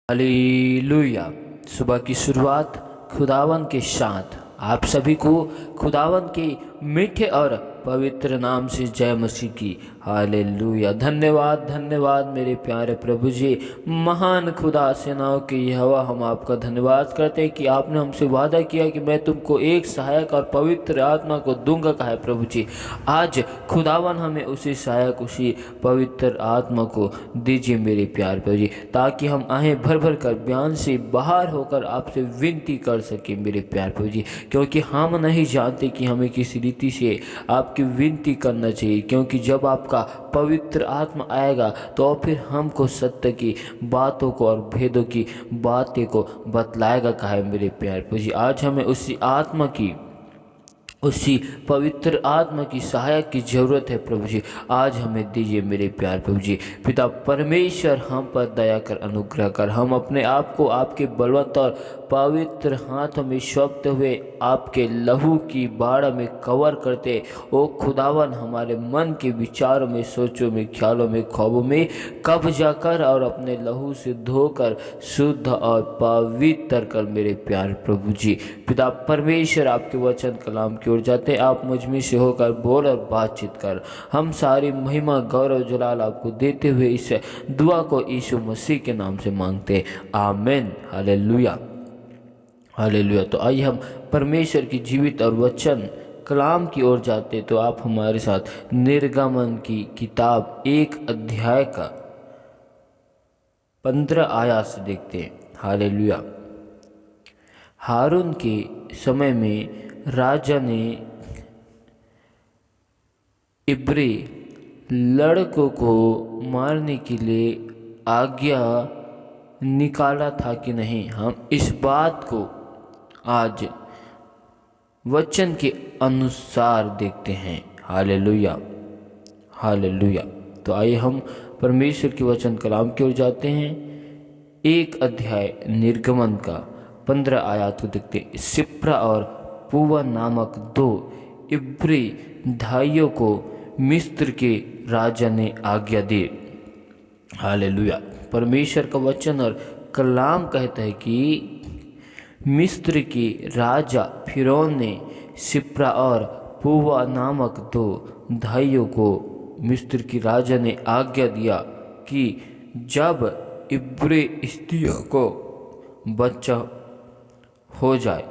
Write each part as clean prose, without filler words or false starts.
Hallelujah. सुबह की शुरुआत खुदावन के साथ आप सभी को खुदावन के मीठे और पवित्र नाम से जय मसीह की। हालेलुया। धन्यवाद धन्यवाद मेरे प्यारे प्रभु जी, महान खुदा सेनाओं की यहोवा, हम आपका धन्यवाद करते हैं कि आपने हमसे वादा किया कि मैं तुमको एक सहायक और पवित्र आत्मा को दूंगा। कहा है प्रभु जी, आज खुदावन हमें उसी सहायक उसी पवित्र आत्मा को दीजिए मेरे प्यारे प्रभु जी, ताकि हम आहें भर भर कर बयान से बाहर होकर आपसे विनती कर सके मेरे प्यारे प्रभु जी, क्योंकि हम नहीं जानते कि हमें किस रीति से आपकी विनती करना चाहिए। क्योंकि जब आपका पवित्र आत्मा आएगा तो फिर हमको सत्य की बातों को और भेदों की बातें को बतलाएगा। कहा है मेरे प्यारे प्रभु जी, आज हमें उसी पवित्र आत्मा की सहायक की जरूरत है प्रभु जी। आज हमें दीजिए मेरे प्यार प्रभु जी। पिता परमेश्वर, हम पर दया कर अनुग्रह कर, हम अपने आप को आपके बलवंत और पवित्र हाथों में सौंपते हुए आपके लहू की बाढ़ में कवर करते ओ खुदावन, हमारे मन के विचारों में, सोचों में, ख्यालों में, ख्वाबों में कब्जा कर और अपने लहू से धोकर शुद्ध और पवित्र कर मेरे प्यार प्रभु जी। पिता परमेश्वर, आपके वचन कलाम की ओर जाते आप मुझ में से होकर बोल और बातचीत कर। हम सारी महिमा गौरव जलाल आपको देते हुए इस दुआ को यीशु मसीह के नाम से मांगते, आमीन। Hallelujah hallelujah. तो आइए हम परमेश्वर की जीवित और वचन कलाम की ओर जाते, तो आप हमारे साथ निर्गमन की किताब 1 अध्याय का 15 आयत से देखते हैं। हालेलुया। हारून के समय में राजा ने इब्री लड़कों को मारने के लिए आज्ञा निकाला था कि नहीं। हम इस बात को आज वचन के अनुसार देखते हैं। Hallelujah hallelujah. तो आइए हम परमेश्वर के वचन कलाम की ओर जाते हैं। 1 अध्याय निर्गमन का 15 आयत को देखते हैं। सिप्रा और पूवा नामक 2 इब्री भाइयों को मिस्र के राजा ने आज्ञा दी। हालेलुया। परमेश्वर का वचन और कलाम कहता है कि मिस्र के राजा फिरौन ने सिप्रा और पूवा नामक 2 भाइयों को मिस्र के राजा ने आज्ञा दिया कि जब इब्री स्त्रियों को बच्चा हो जाए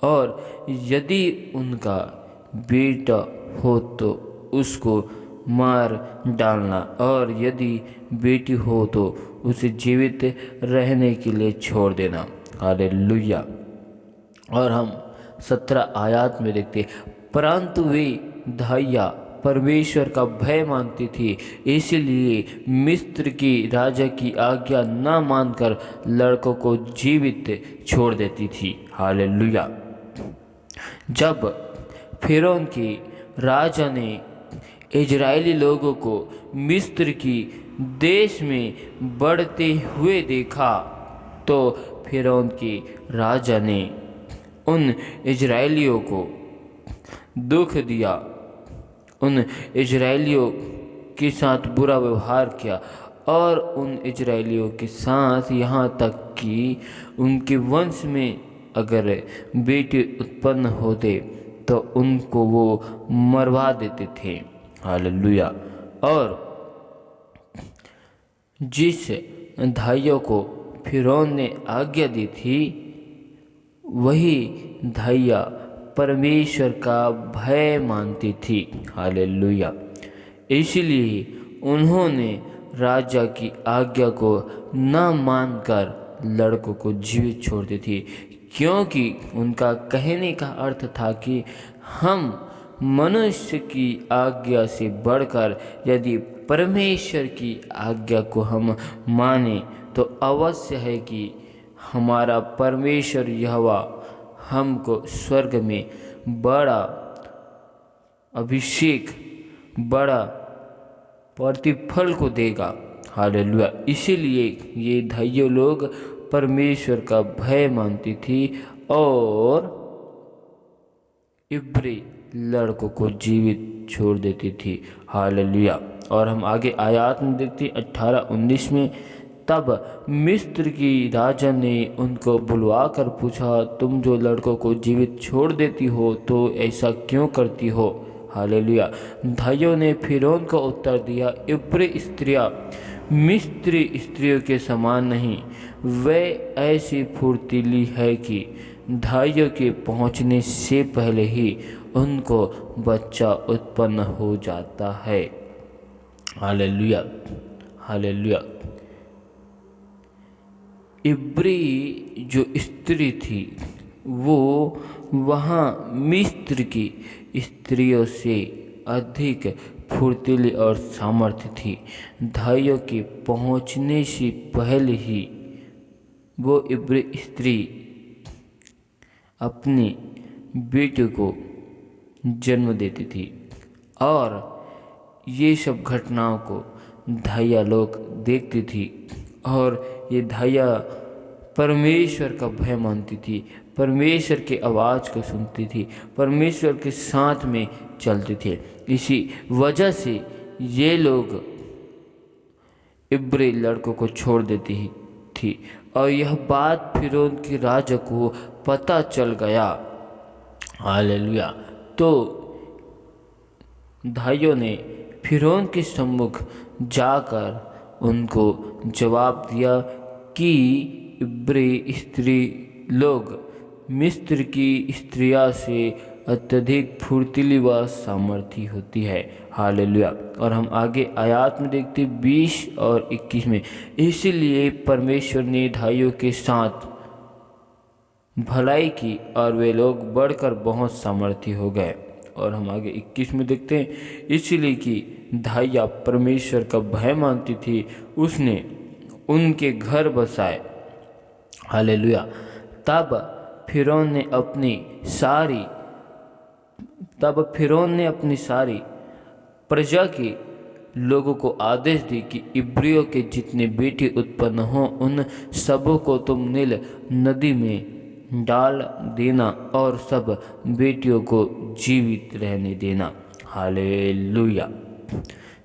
और यदि उनका बेटा हो तो उसको मार डालना, और यदि बेटी हो तो उसे जीवित रहने के लिए छोड़ देना। हालेलुया। और हम 17 आयत में देखते, परंतु वे धाइया परमेश्वर का भय मानती थी, इसलिए मिस्र की राजा की आज्ञा न मानकर लड़कों को जीवित छोड़ देती थी। हालेलुया। जब फिरौन के राजा ने इजरायली लोगों को मिस्र की देश में बढ़ते हुए देखा तो फिरौन के राजा ने उन इजरायलियों को दुख दिया, उन इजरायलियों के साथ बुरा व्यवहार किया और उन इजरायलियों के साथ यहाँ तक कि उनके वंश में अगर बेटे उत्पन्न होते तो उनको वो मरवा देते थे। हालेलुया। और जिस धाइयों को फिरौन ने आज्ञा दी थी वही धाइया परमेश्वर का भय मानती थी। हालेलुया। इसलिए उन्होंने राजा की आज्ञा को न मानकर लड़कों को जीवित छोड़ दी थी, क्योंकि उनका कहने का अर्थ था कि हम मनुष्य की आज्ञा से बढ़कर यदि परमेश्वर की आज्ञा को हम माने तो अवश्य है कि हमारा परमेश्वर यहोवा हमको स्वर्ग में बड़ा अभिषेक, बड़ा प्रतिफल को देगा। हालेलुया। इसीलिए ये धाइयों लोग परमेश्वर का भय मानती थी और इब्री लड़कों को जीवित छोड़ देती थी। हालेलुया। और हम आगे आयत में देखते 18-19 में, तब मिस्र की राजा ने उनको बुलवाकर पूछा, तुम जो लड़कों को जीवित छोड़ देती हो तो ऐसा क्यों करती हो? हालेलुया। भाइयों ने फिरौन को उत्तर दिया, इब्री स्त्रियाँ मिस्री स्त्रियों के समान नहीं, वे ऐसी फुर्तीली है कि धाइयों के पहुँचने से पहले ही उनको बच्चा उत्पन्न हो जाता है। Hallelujah, hallelujah. इब्री जो स्त्री थी वो वहाँ मिस्र की स्त्रियों से अधिक फुर्तीली और सामर्थ्य थी। धाइयों के पहुँचने से पहले ही वो इब्री स्त्री अपनी बेटे को जन्म देती थी और ये सब घटनाओं को धाइया लोग देखती थी और ये धाइया परमेश्वर का भय मानती थी, परमेश्वर की आवाज़ को सुनती थी, परमेश्वर के साथ में चलती थी। इसी वजह से ये लोग इब्री लड़कों को छोड़ देती थी और यह बात फिरौन के राजा को पता चल गया। हालेलुया। तो भाइयों ने फिरौन के सम्मुख जाकर उनको जवाब दिया कि इब्री स्त्री लोग मिस्र की स्त्रियों से अत्यधिक फुर्तीली व सामर्थी होती है। हालेलुया। और हम आगे आयत में देखते 20 और 21 में, इसलिए परमेश्वर ने धाइयों के साथ भलाई की और वे लोग बढ़कर बहुत सामर्थी हो गए। और हम आगे 21 में देखते हैं, इसलिए कि धाइया परमेश्वर का भय मानती थी, उसने उनके घर बसाए। हालेलुया। तब फिरौन ने अपनी सारी प्रजा के लोगों को आदेश दी कि इब्रियों के जितने बेटे उत्पन्न हों उन सबों को तुम नील नदी में डाल देना और सब बेटियों को जीवित रहने देना। हालेलुया।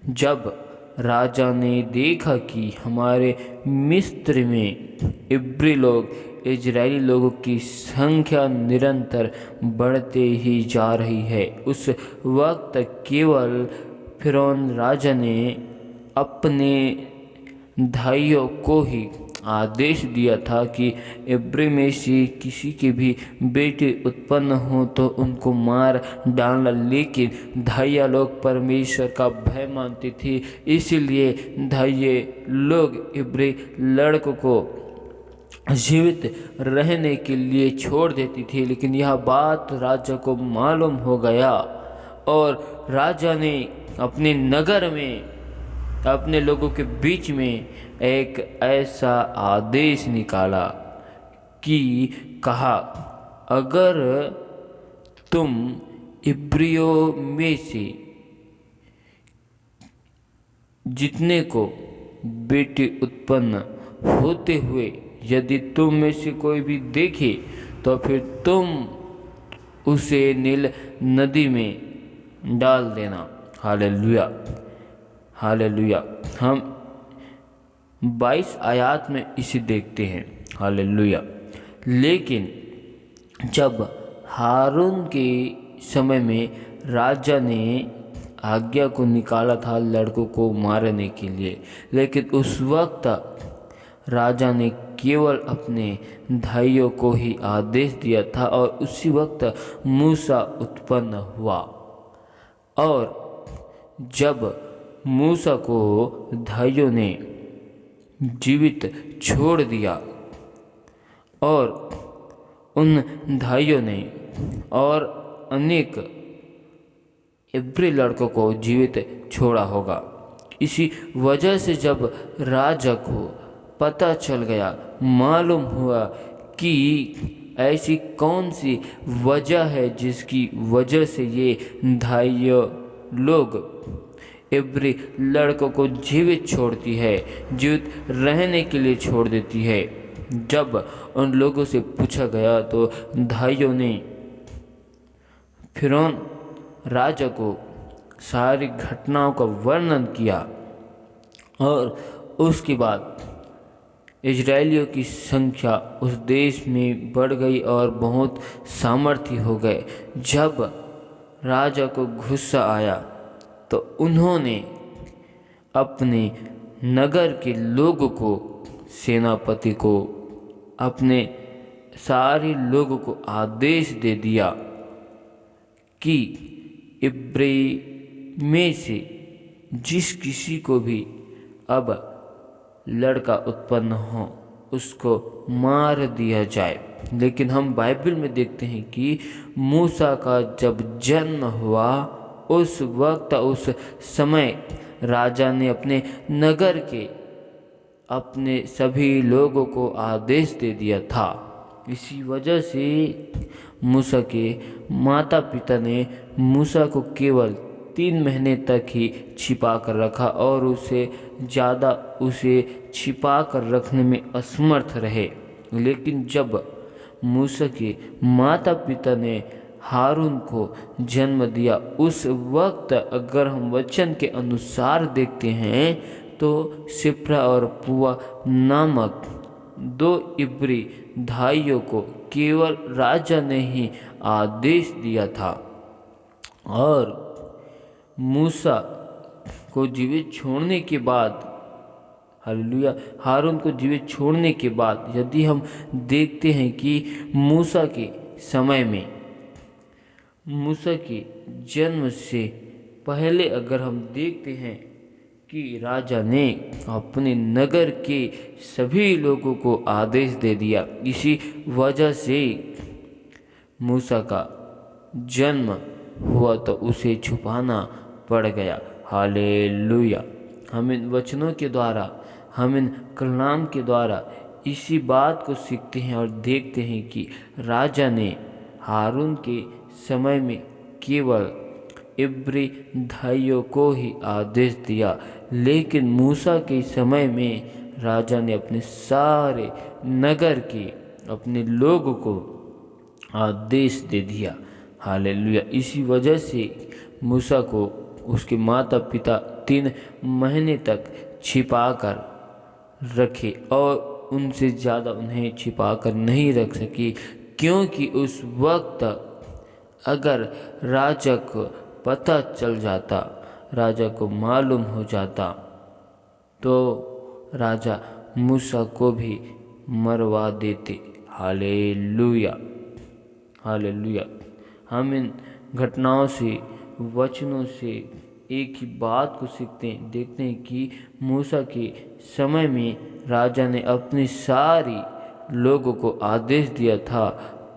जब राजा ने देखा कि हमारे मिस्र में इब्री लोग इजरायली लोगों की संख्या निरंतर बढ़ते ही जा रही है, उस वक्त केवल फिरौन राजा ने अपने भाइयों को ही आदेश दिया था कि इब्री में से किसी के भी बेटे उत्पन्न हो तो उनको मार डालना, लेकिन धाइया लोग परमेश्वर का भय मानती थी, इसलिए धाइये लोग इब्री लड़कों को जीवित रहने के लिए छोड़ देती थी। लेकिन यह बात राजा को मालूम हो गया और राजा ने अपने नगर में अपने लोगों के बीच में एक ऐसा आदेश निकाला कि कहा, अगर तुम इब्रियों में से जितने को बेटे उत्पन्न होते हुए यदि तुम में से कोई भी देखे तो फिर तुम उसे नील नदी में डाल देना। Hallelujah, hallelujah. हम 22 आयत में इसे देखते हैं। हालेलुया। लेकिन जब हारून के समय में राजा ने आज्ञा को निकाला था लड़कों को मारने के लिए, लेकिन उस वक्त राजा ने केवल अपने भाइयों को ही आदेश दिया था और उसी वक्त मूसा उत्पन्न हुआ। और जब मूसा को भाइयों ने जीवित छोड़ दिया और उन भाइयों ने और अनेक इब्री लड़कों को जीवित छोड़ा होगा। इसी वजह से जब राजा को पता चल गया, मालूम हुआ कि ऐसी कौन सी वजह है जिसकी वजह से ये धाइयों लोग इब्री लड़कों को जीवित छोड़ती है, जीवित रहने के लिए छोड़ देती है। जब उन लोगों से पूछा गया तो धाइयों ने फिरौन राजा को सारी घटनाओं का वर्णन किया और उसके बाद इजरायलियों की संख्या उस देश में बढ़ गई और बहुत सामर्थ्य हो गए। जब राजा को गुस्सा आया तो उन्होंने अपने नगर के लोगों को, सेनापति को, अपने सारे लोगों को आदेश दे दिया कि इब्री में से जिस किसी को भी अब लड़का उत्पन्न हो उसको मार दिया जाए। लेकिन हम बाइबल में देखते हैं कि मूसा का जब जन्म हुआ उस वक्त, उस समय राजा ने अपने नगर के अपने सभी लोगों को आदेश दे दिया था। इसी वजह से मूसा के माता पिता ने मूसा को केवल 3 महीने तक ही छिपा कर रखा और उसे ज़्यादा उसे छिपा कर रखने में असमर्थ रहे। लेकिन जब मूसा के माता पिता ने हारून को जन्म दिया, उस वक्त अगर हम वचन के अनुसार देखते हैं तो सिप्रा और पुआ नामक 2 इब्री भाइयों को केवल राजा ने ही आदेश दिया था। और मूसा को जीवित छोड़ने के बाद, हालेलुया, हारून को जीवित छोड़ने के बाद यदि हम देखते हैं कि मूसा के समय में, मूसा के जन्म से पहले अगर हम देखते हैं कि राजा ने अपने नगर के सभी लोगों को आदेश दे दिया। इसी वजह से मूसा का जन्म हुआ तो उसे छुपाना पड़ गया। हालेलुया। हम इन वचनों के द्वारा, हम इन कलाम के द्वारा इसी बात को सीखते हैं और देखते हैं कि राजा ने हारून के समय में केवल इब्री भाइयों को ही आदेश दिया, लेकिन मूसा के समय में राजा ने अपने सारे नगर के अपने लोगों को आदेश दे दिया। हालेलुया। इसी वजह से मूसा को उसके माता पिता 3 महीने तक छिपा कर रखे और उनसे ज़्यादा उन्हें छिपा कर नहीं रख सकी, क्योंकि उस वक्त अगर राजा को पता चल जाता, राजा को मालूम हो जाता तो राजा मूसा को भी मरवा देते। Hallelujah, hallelujah. हम इन घटनाओं से, वचनों से एक ही बात को सीखते हैं, देखते हैं कि मूसा के समय में राजा ने अपने सारी लोगों को आदेश दिया था,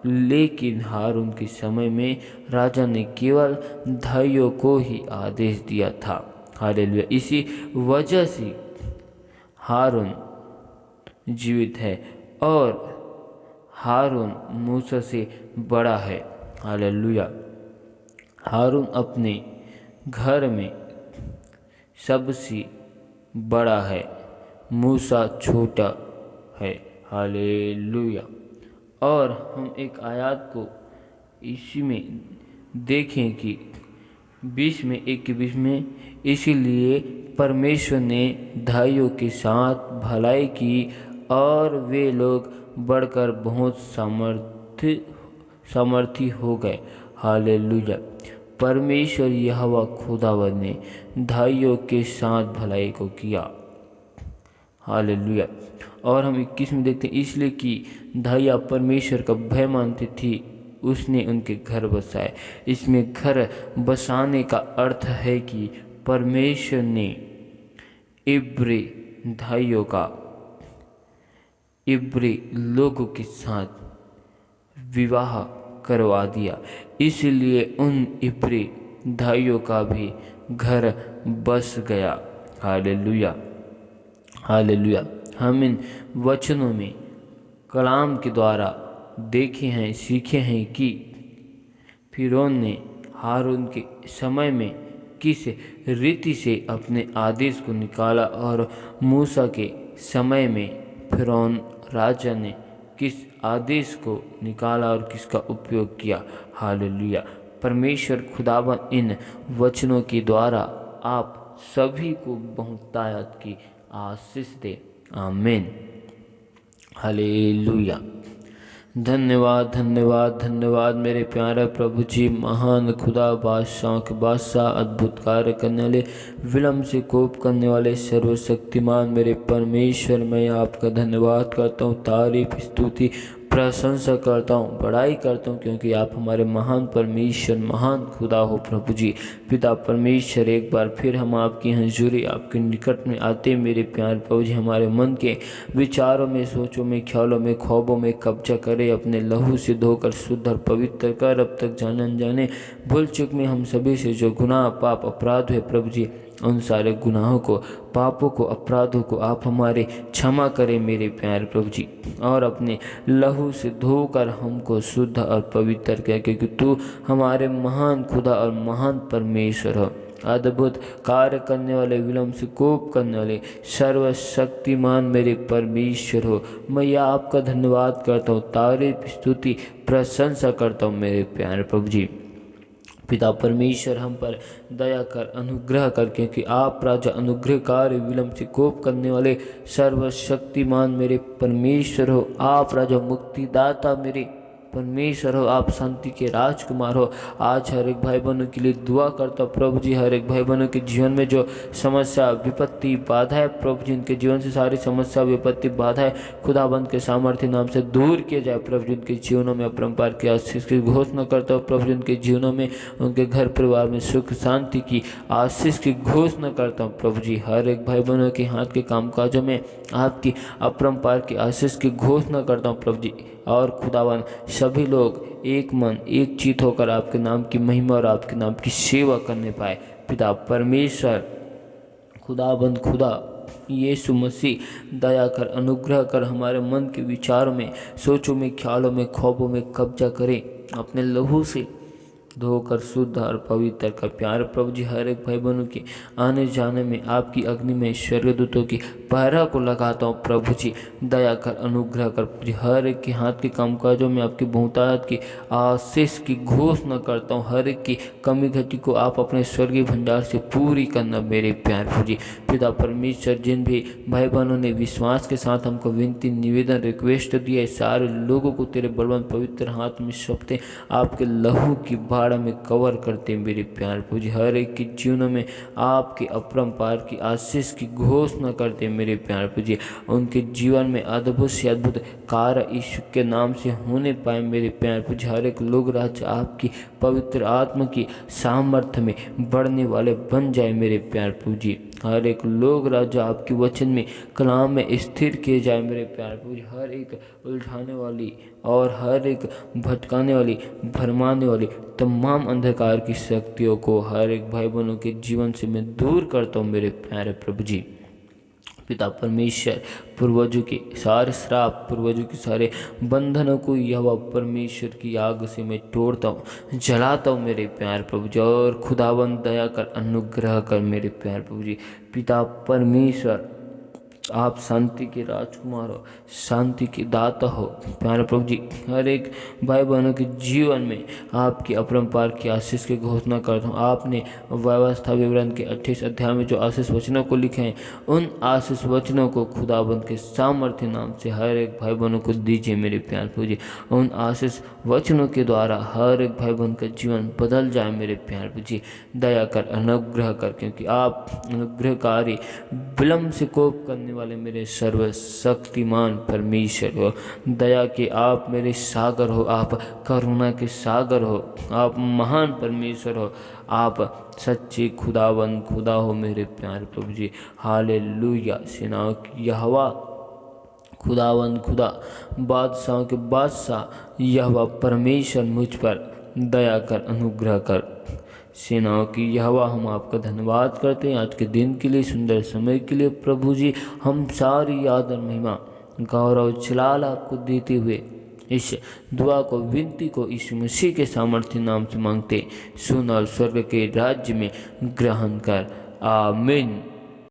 लेकिन हारून के समय में राजा ने केवल भाइयों को ही आदेश दिया था। हालेलुया। इसी वजह से हारून जीवित है और हारून मूसा से बड़ा है। हालेलुया। हारून अपने घर में सबसे बड़ा है, मूसा छोटा है। हालेलुया। और हम एक आयत को इसी में देखें कि 20 में 21 में, इसीलिए परमेश्वर ने भाइयों के साथ भलाई की और वे लोग बढ़कर बहुत सामर्थी हो गए। हालेलुया। परमेश्वर यहोवा खुदावंद ने भाइयों के साथ भलाई को किया। हालेलुया। और हम 21 में देखते हैं, इसलिए कि धाइया परमेश्वर का भय मानती थी, उसने उनके घर बसाए। इसमें घर बसाने का अर्थ है कि परमेश्वर ने इब्री भाइयों का, इब्री लोगों के साथ विवाह करवा दिया, इसलिए उन इब्री भाइयों का भी घर बस गया। Hallelujah, hallelujah. हम इन वचनों में कलाम के द्वारा देखे हैं, सीखे हैं कि फिरौन ने हारून के समय में किस रीति से अपने आदेश को निकाला और मूसा के समय में फिरौन राजा ने किस आदेश को निकाला और किसका उपयोग किया। हालेलुया। परमेश्वर खुदावन इन वचनों के द्वारा आप सभी को बहुतायत की आशीष दे। आमीन। हालेलुया। धन्यवाद धन्यवाद धन्यवाद मेरे प्यारे प्रभु जी, महान खुदा, बादशाह के बादशाह, अद्भुत कार्य करने वाले, विलम्ब से कोप करने वाले, सर्वशक्तिमान मेरे परमेश्वर, मैं आपका धन्यवाद करता हूँ, तारीफ स्तुति प्रशंसा करता हूँ, बड़ाई करता हूँ, क्योंकि आप हमारे महान परमेश्वर, महान खुदा हो प्रभु जी। पिता परमेश्वर, एक बार फिर हम आपकी हजूरी, आपके निकट में आते मेरे प्यारे प्रभु जी, हमारे मन के विचारों में, सोचों में, ख्यालों में, ख्वाबों में कब्जा करे, अपने लहू से धोकर शुद्ध और पवित्र कर। अब तक जाने अनजाने भूल चुक में हम सभी से जो गुनाह, पाप, अपराध है प्रभु जी, उन सारे गुनाहों को, पापों को, अपराधों को आप हमारे क्षमा करें मेरे प्यारे प्रभु जी, और अपने लहू से धोकर हमको शुद्ध और पवित्र कर, क्योंकि तू हमारे महान खुदा और महान परमेश्वर हो, अद्भुत कार्य करने वाले, विलम्ब से कोप करने वाले, सर्वशक्तिमान मेरे परमेश्वर हो। मैं आपका धन्यवाद करता हूँ, तारीफ स्तुति प्रशंसा करता हूँ मेरे प्यारे प्रभु जी। पिता परमेश्वर, हम पर दया कर, अनुग्रह कर, क्योंकि आप राजा अनुग्रहकारी, विलम्ब से कोप करने वाले, सर्वशक्तिमान मेरे परमेश्वर हो। आप राजा मुक्तिदाता मेरे परमेश्वर हो, आप शांति के राजकुमार हो। आज हर एक भाई बहनों के लिए दुआ करता हूँ प्रभु जी, हर एक भाई बहनों के जीवन में जो समस्या, विपत्ति, बाधा है प्रभु जी, उनके जीवन से सारी समस्या, विपत्ति, बाधा है खुदाबंद के सामर्थ्य नाम से दूर किया जाए प्रभु जी। उनके जीवनों में अपरंपार की आशीष की घोषणा करता हूँ प्रभु जी, उनके जीवनों में, उनके घर परिवार में सुख शांति की आशीष की घोषणा करता हूँ प्रभु जी। हर एक भाई बहनों के हाथ के कामकाजों में आपकी अपरंपार की आशीष की घोषणा करता हूँ प्रभु जी। और खुदावन, सभी लोग एक मन, एक चित होकर आपके नाम की महिमा और आपके नाम की सेवा करने पाए। पिता परमेश्वर, खुदाबंद खुदा यीशु मसीह, दया कर, अनुग्रह कर, हमारे मन के विचारों में, सोचों में, ख्यालों में, ख्वाबों में कब्जा करें, अपने लहू से धोकर शुद्ध और पवित्र कर। प्यारे प्रभु जी, हर एक भाई बहनों के आने जाने में आपकी अग्नि में स्वर्गदूतों की पहरा को लगाता हूँ प्रभु जी। दया कर, अनुग्रह कर प्रभु जी, हर एक के हाथ के कामकाजों में आपकी बहुतायत की आशीष की घोषणा करता हूँ। हर एक की कमी घटी को आप अपने स्वर्गीय भंडार से पूरी करना मेरे प्यारे प्रभु जी। पिता परमेश्वर, जिन भी भाई बहनों ने विश्वास के साथ हमको विनती, निवेदन, रिक्वेस्ट दिया है, सारे लोगों को तेरे बलवंत पवित्र हाथ में सौंपते, आपके लहू की बाड़ा में कवर करते मेरे प्यारे प्रभु जी। हर एक के जीवनों में आपके अपरंपार की आशीष की घोषणा करते मेरे प्यारे प्रभु जी। उनके जीवन में अद्भुत से अद्भुत कार्य यीशु के नाम से होने पाए मेरे प्यारे प्रभु जी। हर एक लोग राज्य आपकी पवित्र आत्मा की सामर्थ्य में बढ़ने वाले बन जाए मेरे प्यारे प्रभु जी। हर एक लोग राजा आपके वचन में, कलाम में स्थिर किए जाए मेरे प्यारे प्रभु जी। हर एक उलझाने वाली और हर एक भटकाने वाली, भरमाने वाली तमाम अंधकार की शक्तियों को हर एक भाई बहनों के जीवन से मैं दूर करता हूँ मेरे प्यारे प्रभु जी। पिता परमेश्वर, पूर्वजों के सारे श्राप, पूर्वजों के सारे बंधनों को यहोवा परमेश्वर की आग से मैं तोड़ता हूँ, जलाता हूँ मेरे प्यार प्रभु जी। और खुदावंद, दया कर, अनुग्रह कर मेरे प्यार प्रभु जी। पिता परमेश्वर, आप शांति के राजकुमार हो, शांति के दाता हो प्यारे प्रभु जी। हर एक भाई बहनों के जीवन में आपकी अपरंपार की आशीष की घोषणा करता हूँ। आपने व्यवस्था विवरण के 28 अध्याय में जो आशीष वचनों को लिखे हैं, उन आशीष वचनों को खुदाबंद के सामर्थ्य नाम से हर एक भाई बहनों को दीजिए मेरे प्यारे प्रभु जी। उन आशीष वचनों के द्वारा हर एक भाई बहन का जीवन बदल जाए मेरे प्यारे प्रभु जी। दया कर, अनुग्रह कर, क्योंकि आप अनुग्रहकारी, विलम्ब से कोप करने वाले मेरे सर्वशक्तिमान परमेश्वर हो। दया के आप मेरे सागर हो, आप करुणा के सागर हो, आप महान परमेश्वर हो, आप सच्चे खुदावंद खुदा हो मेरे प्यारे प्रभु जी। हालेलुया। सेनाओं की यहोवा, खुदावंद खुदा, बादशाहों के बादशाह यहोवा परमेश्वर, मुझ पर दया कर, अनुग्रह कर। सेनाओं की यहोवा, हम आपका धन्यवाद करते हैं आज के दिन के लिए, सुंदर समय के लिए प्रभु जी। हम सारी आदर, महिमा, गौरव, जलाल आपको देते हुए इस दुआ को, विनती को यीशु मसीह के सामर्थ्य नाम से मांगते, सुन और स्वर्ग के राज्य में ग्रहण कर। आमीन।